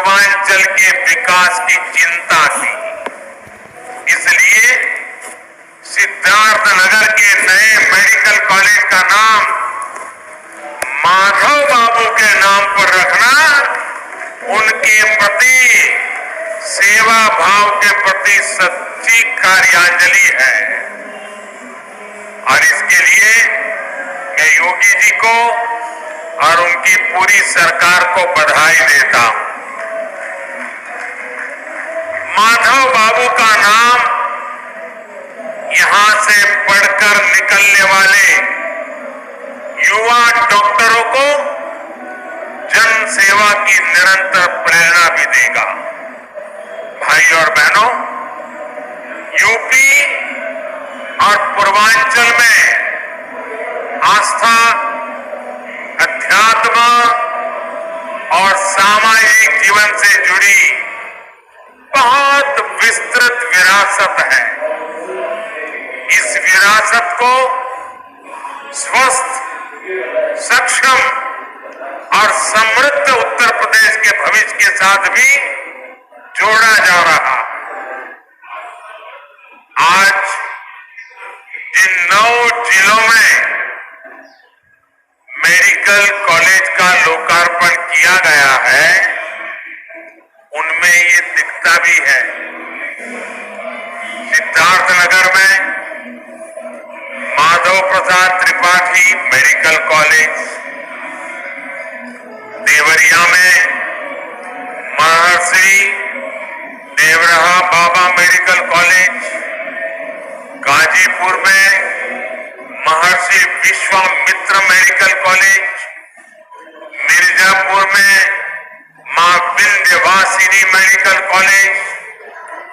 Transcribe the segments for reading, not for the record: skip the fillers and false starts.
पूर्वांचल के विकास की चिंता की। इसलिए सिद्धार्थनगर के नए मेडिकल कॉलेज का नाम माधव बाबू के नाम पर रखना उनके प्रति सेवा भाव के प्रति सच्ची कार्यांजलि है। और इसके लिए मैं योगी जी को और उनकी पूरी सरकार को बधाई देता हूं। माधव बाबू का नाम यहां से पढ़कर निकलने वाले युवा डॉक्टरों को जन सेवा की निरंतर प्रेरणा भी देगा। भाई और बहनों, यूपी और पूर्वांचल में आस्था, अध्यात्म और सामाजिक जीवन से जुड़ी बहुत विस्तृत विरासत है। इस विरासत को स्वस्थ, सक्षम और समृद्ध उत्तर प्रदेश के भविष्य के साथ भी जोड़ा जा रहा है। आज जिन 9 जिलों में मेडिकल कॉलेज का लोकार्पण किया गया है, उनमें ये दिखता भी है। सिद्धार्थनगर में माधव प्रसाद त्रिपाठी मेडिकल कॉलेज, देवरिया में महर्षि देवराहा बाबा मेडिकल कॉलेज, गाजीपुर में महर्षि विश्वामित्र मेडिकल कॉलेज, मिर्जापुर में मां विंध्यवासिनी मेडिकल कॉलेज,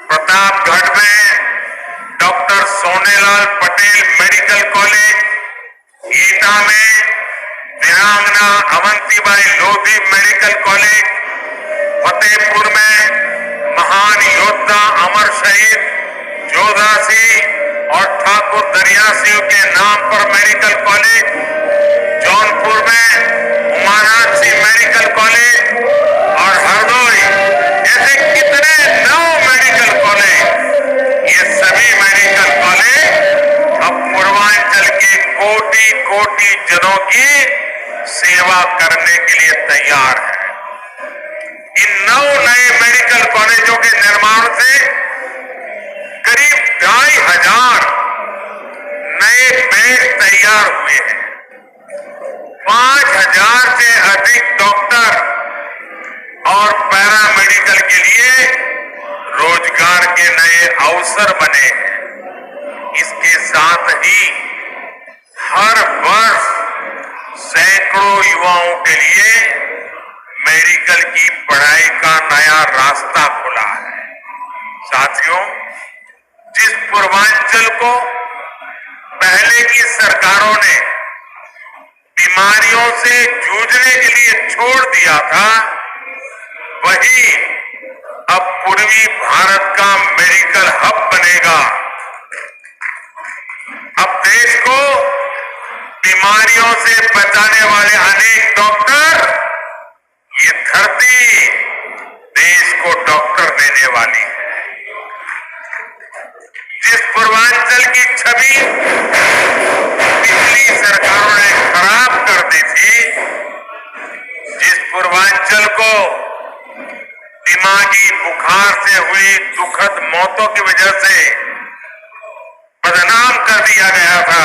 प्रतापगढ़ में doctor Sonelal Patel medical college, एटा में वीरांगना अवंतीबाई लोधी मेडिकल कॉलेज, फतेहपुर में महान योद्धा अमर शहीद जोधा सिंह और ठाकुर दरिया सिंह के नाम पर मेडिकल कॉलेज, जौनपुर में उमानाथ सिंह मेडिकल कॉलेज और हरदोई ऐसे कितने 9 मेडिकल कॉलेज, ये सभी मेडिकल कॉलेज अब पूर्वांचल के कोटि-कोटि जनों की सेवा करने के लिए तैयार है। इन 9 नए मेडिकल कॉलेजों के निर्माण से करीब 2500 नए बेड तैयार हुए हैं। 5000 से अधिक डॉक्टर और पैरामेडिकल के लिए रोजगार के नए अवसर बने हैं। इसके साथ ही हर वर्ष सैकड़ों युवाओं के लिए मेडिकल की पढ़ाई का नया रास्ता खुला है। साथियों, जिस पूर्वांचल को पहले की सरकारों ने बीमारियों से जूझने के लिए छोड़ दिया था, वही अब पूर्वी भारत का मेडिकल हब बनेगा। अब देश को बीमारियों से बचाने वाले अनेक डॉक्टर, ये धरती देश को डॉक्टर देने वाली है। जिस पूर्वांचल की छवि पिछली सरकारों ने खराब कर दी थी, जिस पूर्वांचल को दिमागी बुखार से हुई दुखद मौतों की वजह से बदनाम कर दिया गया था,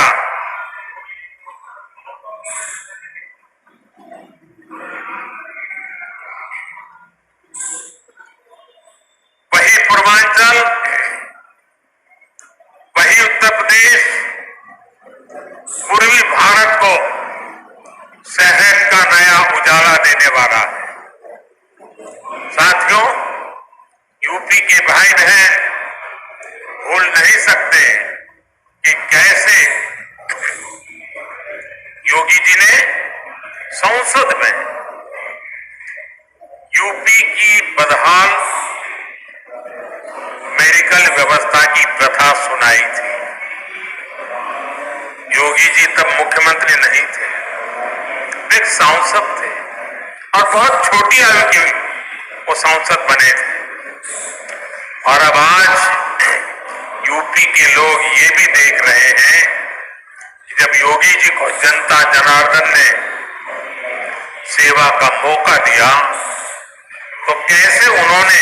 वही पूर्वांचल, वही उत्तर प्रदेश पूर्वी भारत को सेहत का नया उजाला देने वाला है। साथियों, यूपी के भाई बहन भूल नहीं सकते कि कैसे योगी जी ने संसद में यूपी की बदहाल मेडिकल व्यवस्था की प्रथा सुनाई थी। योगी जी तब मुख्यमंत्री नहीं थे, एक सांसद थे और बहुत छोटी आयु की वो सांसद बने थे। और अब आज यूपी के लोग ये भी देख रहे हैं कि जब योगी जी को जनता जनार्दन ने सेवा का मौका दिया तो कैसे उन्होंने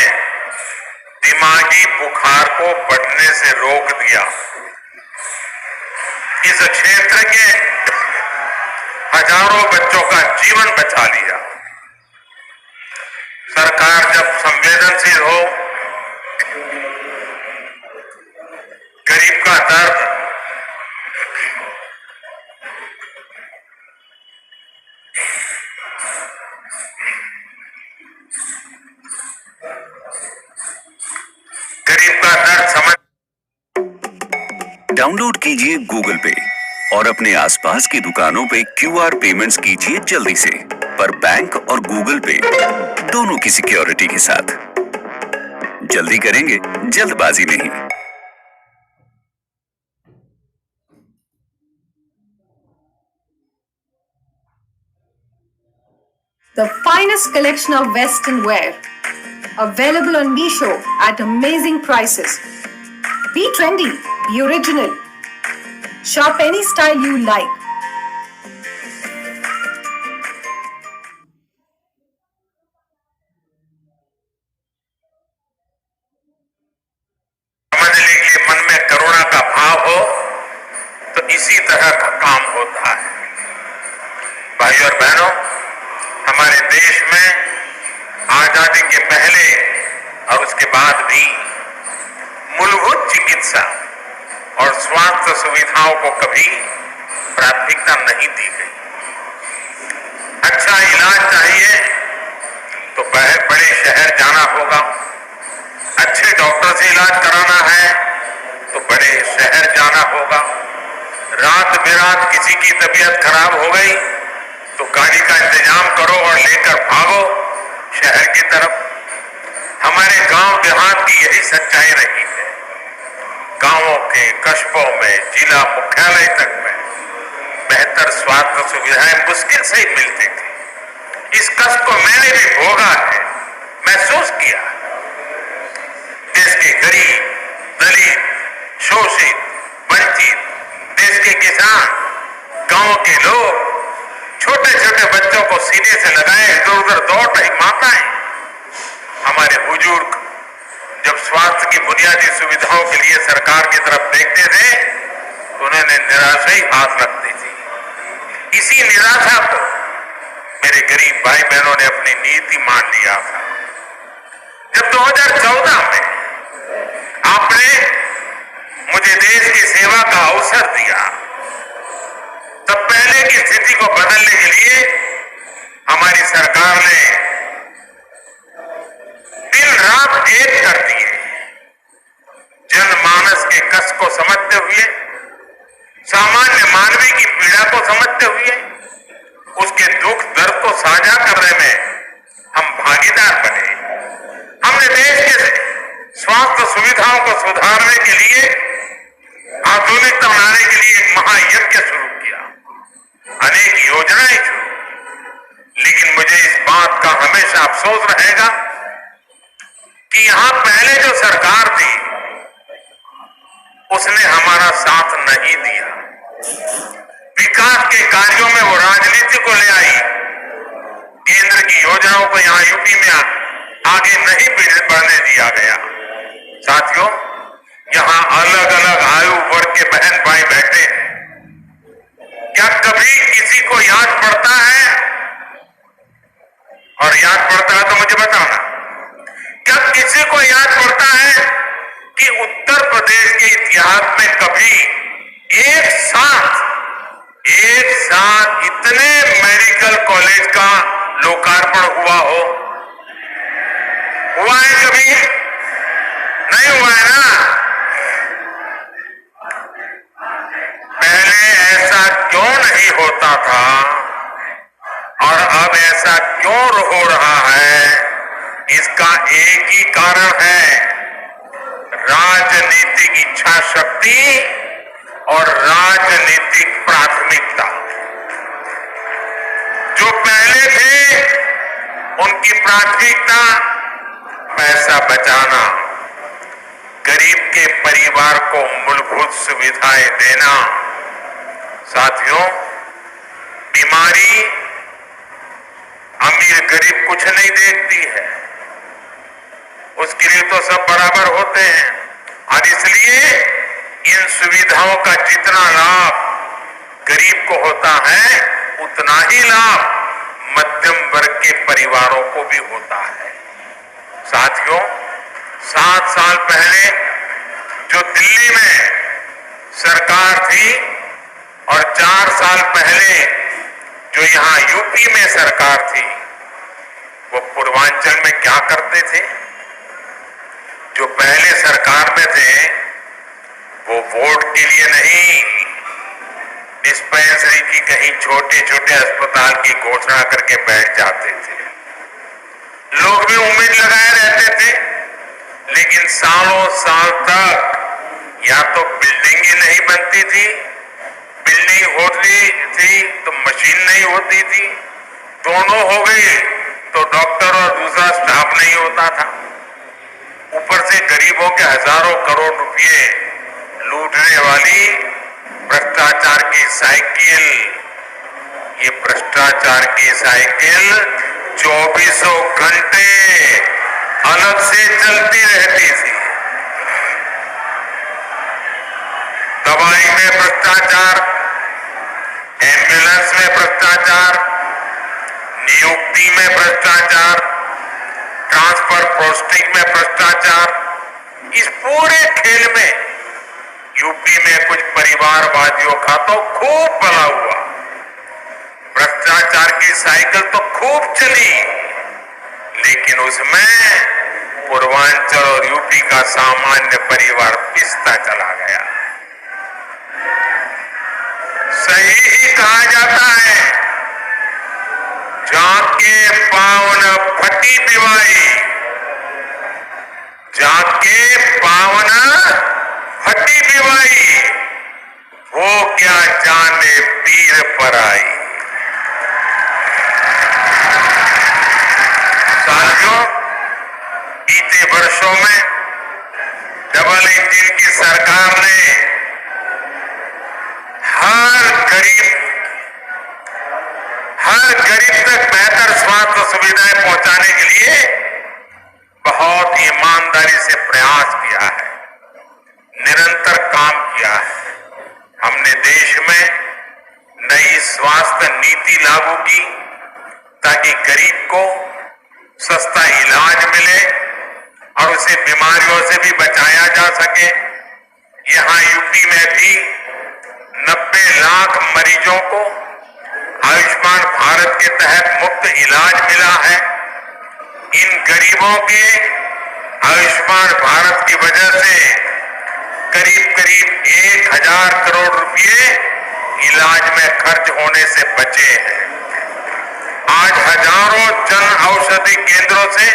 दिमागी बुखार को बढ़ने से रोक दिया। इस क्षेत्र के हजारों बच्चों का जीवन बचा लिया। सरकार जब संवेदनशील हो, गरीब का दर्द समझ। डाउनलोड कीजिए गूगल पे और अपने आसपास की दुकानों पे क्यूआर पेमेंट्स कीजिए जल्दी से, पर बैंक और गूगल पे दोनों की सिक्योरिटी के साथ। जल्दी करेंगे, जल्दबाजी नहीं। The finest collection of Western wear, available on Meesho at amazing prices. Be trendy, be original. Shop any style you like. समझने के लिए मन में करुणा का भाव हो तो इसी तरह का काम होता है। भाइयों और बहनों, हमारे देश में आजादी के पहले और उसके बाद भी मूलभूत चिकित्सा और स्वास्थ्य सुविधाओं को कभी प्राथमिकता नहीं दी गई। अच्छा इलाज चाहिए तो बड़े शहर जाना होगा, अच्छे डॉक्टर से इलाज कराना है तो बड़े शहर जाना होगा। रात बेरात किसी की तबीयत खराब हो गई तो गाड़ी का इंतजाम करो और लेकर भागो शहर की तरफ। हमारे गांव देहात की यही सच्चाई रही है। गांवों के कस्बों में जिला मुख्यालय तक में बेहतर स्वास्थ्य सुविधाएं मुश्किल से ही मिलती थी। इस कष्ट को मैंने भी भोगा है, महसूस किया। देश के गरीब, दलित, शोषित, वंचित, देश के किसान, गांव के लोग, छोटे छोटे बच्चों को सीने से लगाए इधर उधर दौड़ रही माताएं। हमारे बुजुर्ग जब स्वास्थ्य की बुनियादी सुविधाओं के लिए सरकार की तरफ देखते थे तो उन्हें निराशा ही हाथ लगती थी। इसी निराशा को मेरे गरीब भाई बहनों ने अपनी नीति मान लिया था। जब 2014 में आपने मुझे देश की सेवा का अवसर दिया, तब पहले की स्थिति को बदलने के लिए हमारी सरकार ने दिन रात एक कर दिए। जनमानस के कष्ट को समझते हुए, सामान्य मानवी की पीड़ा को समझते हुए, उसके दुख दर्द को साझा करने में हम भागीदार बने। हमने देश के स्वास्थ्य सुविधाओं को सुधारने के लिए, आधुनिकता बनाने के लिए एक महायज्ञ शुरू किया, अनेक योजनाएं शुरू। लेकिन मुझे इस बात का हमेशा अफसोस रहेगा कि यहां पहले जो सरकार थी उसने हमारा साथ नहीं दिया। विकास के कार्यों में वो राजनीति को ले आई, केंद्र की योजनाओं को यहां यूपी में आगे नहीं बढ़ने दिया गया। साथियों, यहां अलग अलग आयु वर्ग के बहन भाई बैठे हैं। क्या कभी किसी को याद पड़ता है, और याद पड़ता है तो मुझे बताना, क्या किसी को याद पड़ता है कि उत्तर प्रदेश के इतिहास में कभी एक साथ इतने मेडिकल कॉलेज का लोकार्पण हुआ हो? हुआ है कभी? नहीं हुआ है ना। पहले ऐसा क्यों नहीं होता था और अब ऐसा क्यों हो रहा है? इसका एक ही कारण है, राजनीतिक इच्छा शक्ति और राजनीतिक प्राथमिकता। जो पहले थे उनकी प्राथमिकता पैसा बचाना, गरीब के परिवार को मूलभूत सुविधाएं देना। साथियों, बीमारी अमीर गरीब कुछ नहीं देखती है, उसके लिए तो सब बराबर होते हैं। और इसलिए इन सुविधाओं का जितना लाभ गरीब को होता है, उतना ही लाभ मध्यम वर्ग के परिवारों को भी होता है। साथियों, 7 साल पहले जो दिल्ली में सरकार थी और 4 साल पहले जो यहां यूपी में सरकार थी, वो पूर्वांचल में क्या करते थे? जो पहले सरकार में थे, वो वोट के लिए नहीं, डिस्पेंसरी की कहीं छोटे छोटे अस्पताल की घोषणा करके बैठ जाते थे। लोग भी उम्मीद लगाए रहते थे, लेकिन सालों साल तक या तो बिल्डिंग ही नहीं बनती थी, बिल्डिंग होती थी तो मशीन नहीं होती थी, दोनों हो गई तो डॉक्टर और दूसरा स्टाफ नहीं होता था। ऊपर से गरीबों के हजारों करोड़ रुपए लूटने वाली भ्रष्टाचार की साइकिल, ये भ्रष्टाचार की साइकिल 24 घंटे अलग से चलती रहती थी। दवाई में भ्रष्टाचार, एम्बुलेंस में भ्रष्टाचार, नियुक्ति में भ्रष्टाचार, ट्रांसफर पोस्टिंग में भ्रष्टाचार। इस पूरे खेल में यूपी में कुछ परिवारवादियों का तो खूब भला हुआ। भ्रष्टाचार की साइकिल तो खूब चली, लेकिन उसमें पूर्वांचल और यूपी का सामान्य परिवार पिसता चला गया। सही ही कहा जाता है, जाके पावन फटी दिवाई, जाके पावन फटी दिवाई, वो क्या जाने पीर पर आई। साथियों, बीते वर्षों में डबल इंजन की सरकार ने हर गरीब तक बेहतर स्वास्थ्य सुविधाएं पहुंचाने के लिए बहुत ईमानदारी से प्रयास किया है, निरंतर काम किया है। हमने देश में नई स्वास्थ्य नीति लागू की ताकि गरीब को सस्ता इलाज मिले और उसे बीमारियों से भी बचाया जा सके। यहां यूपी में भी 90 लाख मरीजों को आयुष्मान भारत के तहत मुफ्त इलाज मिला है। इन गरीबों के आयुष्मान भारत की वजह से करीब करीब 1000 करोड़ रुपए इलाज में खर्च होने से बचे हैं। आज हजारों जन औषधि केंद्रों से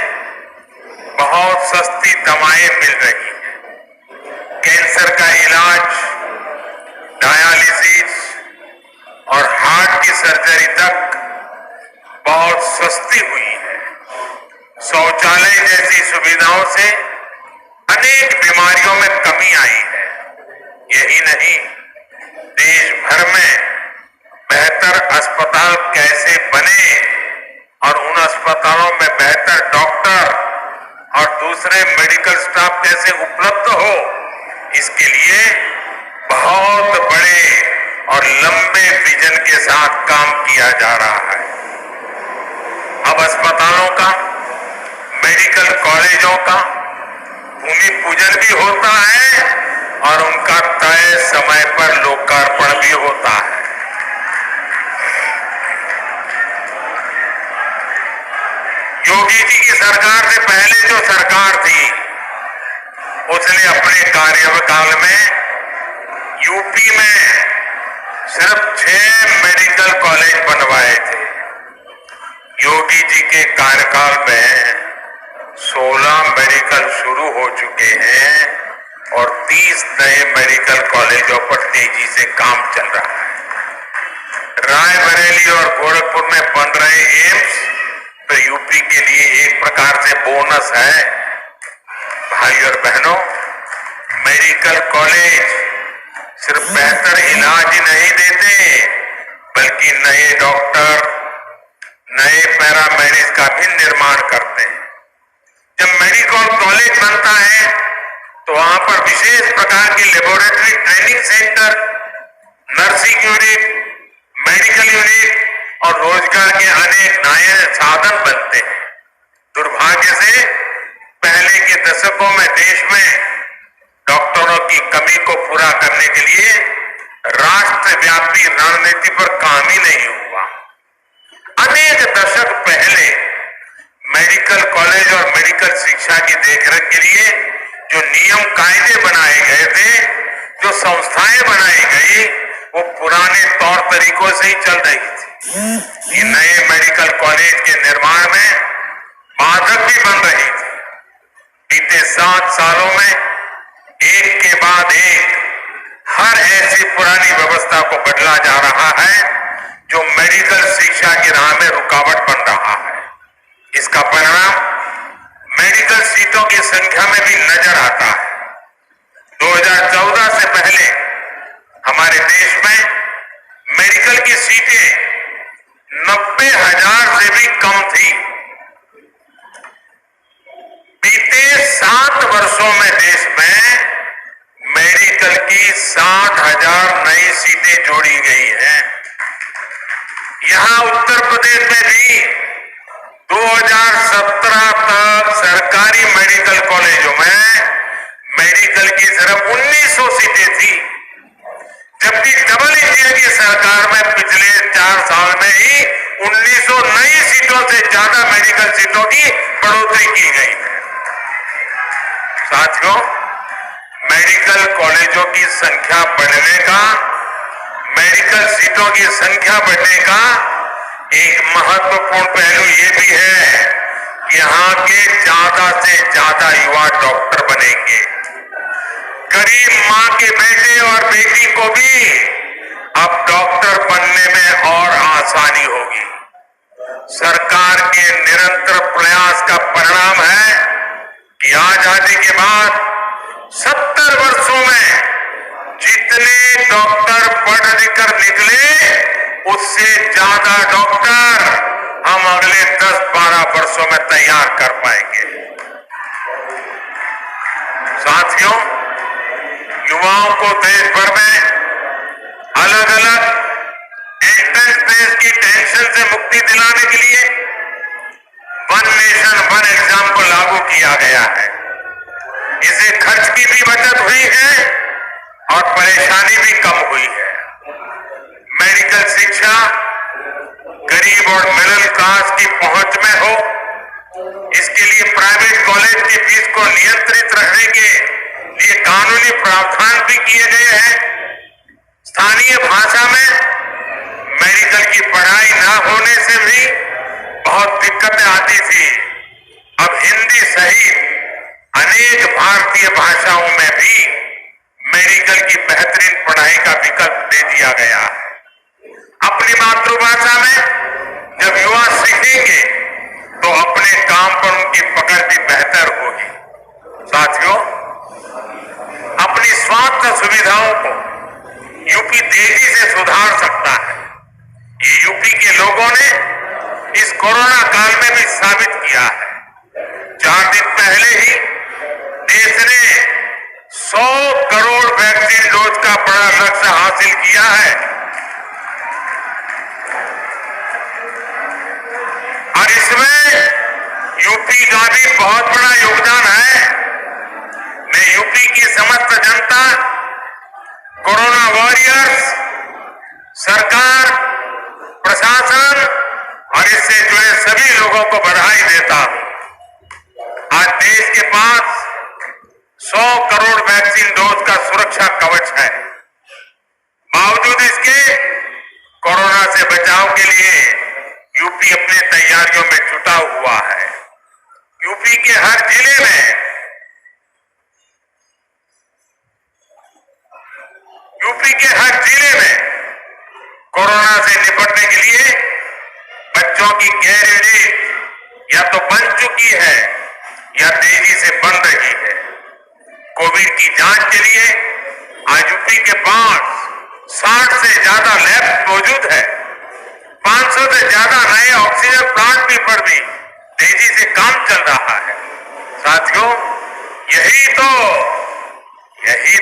बहुत सस्ती दवाएं मिल रही हैं। कैंसर का इलाज, डायलिसिस और हार्ट की सर्जरी तक बहुत सस्ती हुई है। शौचालय जैसी सुविधाओं से अनेक बीमारियों में कमी आई है। यही नहीं, देश भर में बेहतर अस्पताल कैसे बने और उन अस्पतालों में बेहतर डॉक्टर और दूसरे मेडिकल स्टाफ कैसे उपलब्ध हो, इसके लिए बहुत बड़े और लंबे विजन के साथ काम किया जा रहा है। अब अस्पतालों का, मेडिकल कॉलेजों का भूमि पूजन भी होता है और उनका तय समय पर लोकार्पण भी होता है। योगी जी की सरकार से पहले जो सरकार थी, उसने अपने कार्यकाल में यूपी में सिर्फ 6 मेडिकल कॉलेज बनवाए थे। योगी जी के कार्यकाल में 16 मेडिकल शुरू हो चुके हैं और 30 नए मेडिकल कॉलेजों पर तेजी से काम चल रहा है। रायबरेली और गोरखपुर में बन रहे एम्स तो यूपी के लिए एक प्रकार से बोनस है। भाइयों और बहनों, मेडिकल कॉलेज सिर्फ बेहतर इलाज ही नहीं देते, बल्कि नए डॉक्टर, नए पैरामेडिक्स का भी निर्माण करते हैं। जब मेडिकल कॉलेज बनता है तो वहां पर विशेष प्रकार की laboratory training centre, nursing unit, medical unit और रोजगार के अनेक नए साधन बनते हैं। दुर्भाग्य से पहले के दशकों में देश में डॉक्टरों की कमी को पूरा करने के लिए राष्ट्रव्यापी रणनीति पर काम ही नहीं हुआ। अनेक दशक पहले मेडिकल कॉलेज और मेडिकल शिक्षा की देखरेख के लिए जो नियम कायदे बनाए गए थे, जो संस्थाएं बनाई गई, वो पुराने तौर तरीकों से ही चल रही थी। ये नए मेडिकल कॉलेज के निर्माण में बाधक भी बन रही थी। बीते 7 सालों में एक के बाद एक हर ऐसी पुरानी व्यवस्था को बदला जा रहा है जो मेडिकल शिक्षा की राह में रुकावट बन रहा है। इसका परिणाम मेडिकल सीटों की संख्या में भी नजर आता है। 2014 से पहले हमारे देश में मेडिकल की सीटें 90,000 से भी कम थी। बीते 7 वर्षों में देश में मेडिकल की 60,000 नई सीटें जोड़ी गई हैं। यहां उत्तर प्रदेश में भी 2017 तक सरकारी मेडिकल कॉलेजों में मेडिकल की सिर्फ 1900 सीटें थी, जबकि डबल इंडिया की सरकार में पिछले 4 साल में ही 1900 नई सीटों से ज्यादा मेडिकल सीटों की बढ़ोतरी की गई है। साथियों, मेडिकल कॉलेजों की संख्या बढ़ने का, मेडिकल सीटों की संख्या बढ़ने का एक महत्वपूर्ण पहलू ये भी है कि यहाँ के ज्यादा से ज्यादा युवा डॉक्टर बनेंगे। गरीब माँ के बेटे और बेटी को भी अब डॉक्टर बनने में और आसानी होगी। सरकार के निरंतर प्रयास का परिणाम है कि आजादी के बाद 70 वर्षों में जितने डॉक्टर पढ़ लिख कर निकले, उससे ज्यादा डॉक्टर हम अगले 10-12 वर्षों में तैयार कर पाएंगे। साथियों, युवाओं को देश भर में अलग अलग एंट्रेंस टेस्ट की टेंशन से मुक्ति दिलाने के लिए वन नेशन वन एग्जाम को लागू किया गया है। इससे खर्च की भी बचत हुई है और परेशानी भी कम हुई है। मेडिकल शिक्षा गरीब और मिडिल क्लास की पहुंच में हो, इसके लिए प्राइवेट कॉलेज की फीस को नियंत्रित रखने के लिए कानूनी प्रावधान भी किए गए हैं। स्थानीय भाषा में मेडिकल की पढ़ाई न होने से भी बहुत दिक्कतें आती थी। अब हिंदी सहित अनेक भारतीय भाषाओं में भी मेडिकल की बेहतरीन पढ़ाई का विकल्प दे दिया गया है। अपनी मातृभाषा में जब युवा सीखेंगे तो अपने काम पर उनकी पकड़ भी बेहतर होगी। साथियों, अपनी स्वास्थ्य सुविधाओं को यूपी तेजी से सुधार सकता है। ये यूपी के लोगों ने इस कोरोना काल में भी साबित किया है। 4 दिन पहले ही देश ने 100 करोड़ वैक्सीन डोज का बड़ा लक्ष्य हासिल किया है और इसमें यूपी का भी बहुत बड़ा योगदान है। मैं यूपी की समस्त जनता, कोरोना वॉरियर्स, सरकार, प्रशासन और इससे जुड़े सभी लोगों को बधाई देता हूं। आज देश के पास 100 करोड़ वैक्सीन डोज का सुरक्षा कवच है। बावजूद इसके कोरोना से बचाव के लिए यूपी अपनी तैयारियों में जुटा हुआ है। यूपी के हर जिले में कोरोना से निपटने के लिए बच्चों की केयर यूनिट या तो बन कोविड की जांच के लिए आज यूपी के पास 60 से ज्यादा लैब मौजूद है। 500 से ज्यादा नए ऑक्सीजन प्लांट भी पर भी तेजी से काम चल रहा है। साथियों, यही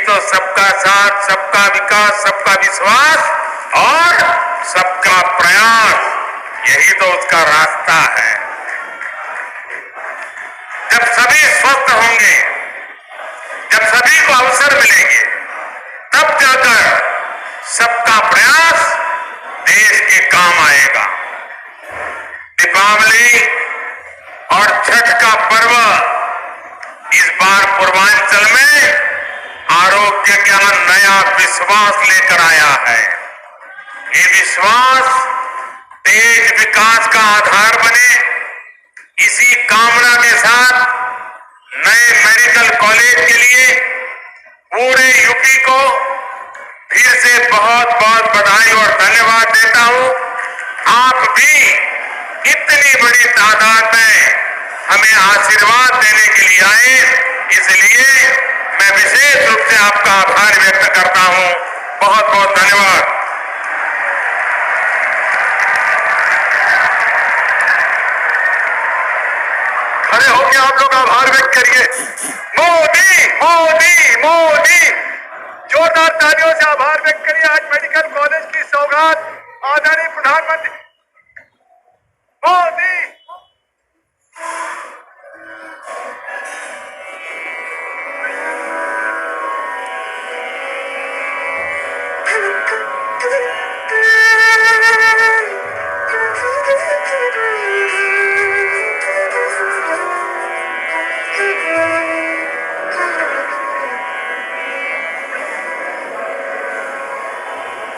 तो सबका साथ, सबका विकास, सबका विश्वास और सबका प्रयास, यही तो उसका रास्ता है। जब सभी स्वस्थ होंगे, जब सभी को अवसर मिलेंगे, तब जाकर सबका प्रयास देश के काम आएगा। दीपावली और छठ का पर्व इस बार पूर्वांचल में आरोग्य का नया विश्वास लेकर आया है। ये विश्वास तेज विकास का आधार बने, इसी कामना के साथ नए मेडिकल कॉलेज के लिए पूरे यूपी को फिर से बहुत बहुत बधाई और धन्यवाद देता हूं। आप भी इतनी बड़ी तादाद में हमें आशीर्वाद देने के लिए आए, इसलिए मैं विशेष रूप से आपका आभार व्यक्त करता हूं। बहुत बहुत धन्यवाद। खड़े होकर आप लोग आभार व्यक्त करिए। मोदी मोदी मोदी, जोरदार तालियों से आभार व्यक्त करिए। आज मेडिकल कॉलेज की सौगात आदरणीय प्रधानमंत्री मोदी।